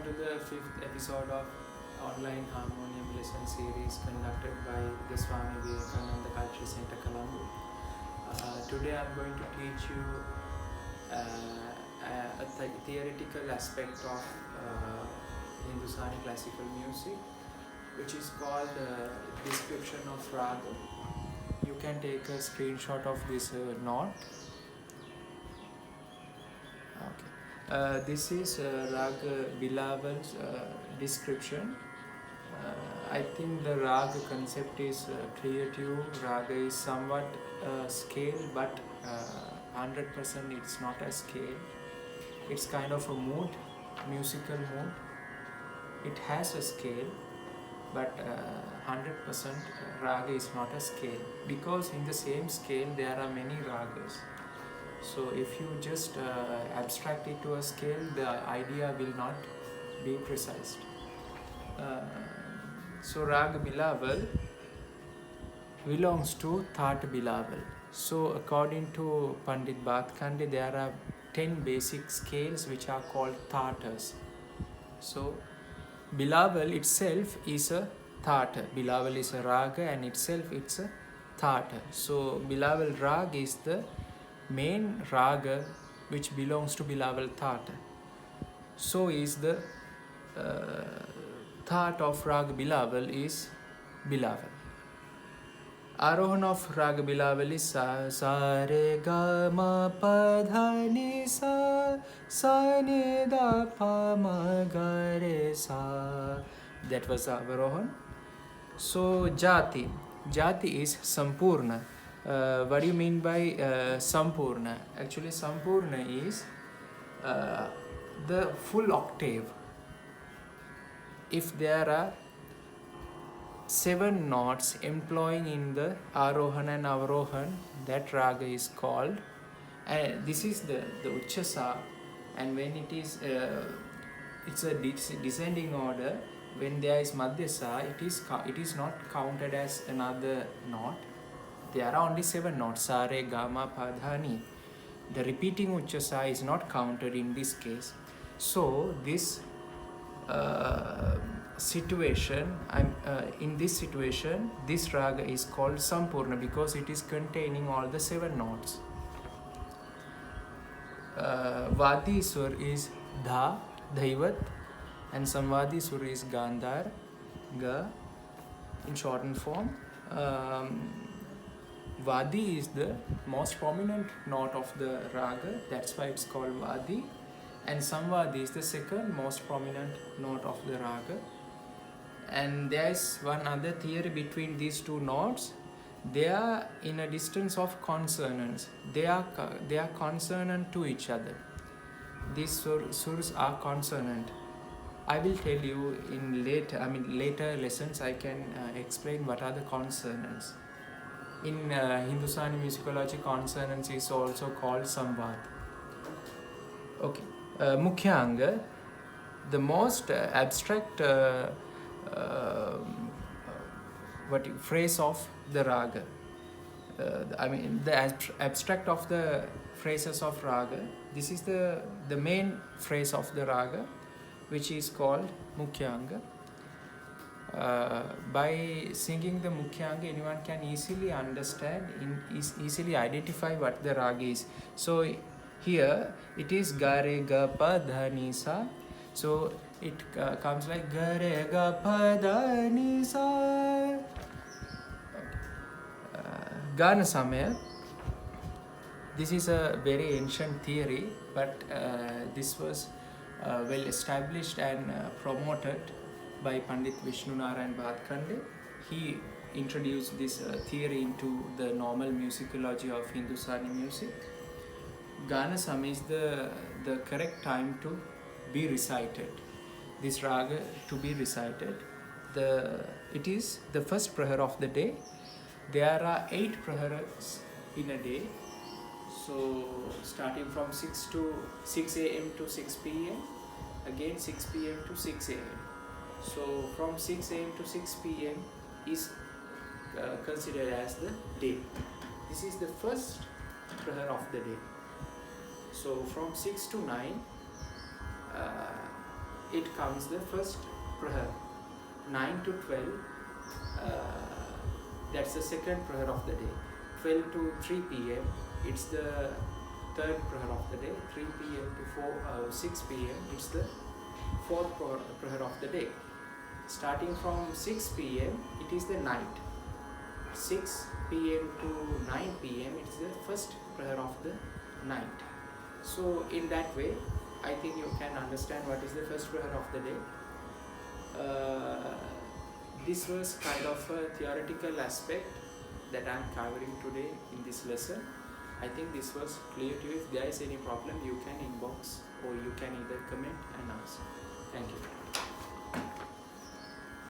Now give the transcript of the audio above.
to the 5th episode of online harmonium lesson series conducted by the Swami Vivekananda Cultural Center, Colombo. Today I'm going to teach you a theoretical aspect of Hindustani classical music, which is called description of raga. You can take a screenshot of this note. Okay. This is Rag Bilaval's description. I think the Rag concept is clear to you. Raga is somewhat scale, but 100% it's not a scale. It's kind of a mood, musical mood. It has a scale, but 100% raga is not a scale, because in the same scale there are many ragas. So if you just abstract it to a scale, the idea will not be precise. So Rag Bilaval belongs to Thaat Bilaval. So according to Pandit Bhatkhande, there are 10 basic scales which are called Thaatas. So Bilaval itself is a Thata. Bilaval is a raga and itself it's a Thata. So Bilaval Rag is the main raga which belongs to Bilaval Thata. So is the Thata of Rag Bilaval is Bilaval. Arohan of Rag Bilaval is sa re ga ma pa dha ni sa ni da pa ma ga re sa. That was Avarohan. So Jati. Jati is Sampurna. What do you mean by Sampurna? Actually, Sampurna is the full octave. If there are 7 notes employing in the Arohan and Avarohan, that raga is called. And this is the Uchasa, and when it is it's a descending order. When there is Madhyasa, it is not counted as another note. There are only 7 notes, sa, re, ga, ma, pa, dha, ni. The repeating Uchasa is not counted in this case. So this situation, in this situation, this raga is called Sampurna because it is containing all the 7 notes. Vadi Sur is Dha, Dhaivat, and Samvadi Sur is Gandhar, Ga, in shortened form. Vadi is the most prominent note of the raga, that's why it's called Vadi. And Samvadi is the second most prominent note of the raga. And there is one other theory between these 2 notes. They are in a distance of consonants. They are consonant to each other. These surs are consonant. I will tell you in later lessons. I can explain what are the consonants. In Hindustani musicology, consonants is also called samvad. Okay, Mukhya Anga, the most abstract phrase of the raga. The abstract of the phrases of raga. This is the main phrase of the raga, which is called Mukhyanga. By singing the Mukhyanga, anyone can easily understand, easily identify what the raga is. So here it is ga re ga pa dha ni sa. So it comes like ga re ga pa dha ni sa. Gana Samaya. This is a very ancient theory, but this was well established and promoted by Pandit Vishnu Narayan Bhatkhande. He introduced this theory into the normal musicology of Hindustani music. Gana Samaya is the correct time to be recited. This raga to be recited. It is the first prahar of the day. There are 8 praharas in a day. So starting from 6 a.m. to 6 p.m. Again 6 p.m. to 6 a.m. So from 6 a.m. to 6 p.m. is considered as the day. This is the first prahar of the day. So from 6 to 9 it comes the first prahar. 9 to 12, that's the second prahar of the day. 12 to 3 p.m. it's the third prahar of the day. 3 p.m. to 6 p.m. it's the fourth prahar of the day. Starting from 6 p.m. it is the night. 6 p.m. to 9 p.m. it's the first prahar of the night. So in that way, I think you can understand what is the first prahar of the day. This was kind of a theoretical aspect that I am covering today in this lesson. I think this was clear to you. If there is any problem, you can inbox or you can either comment and ask. Thank you.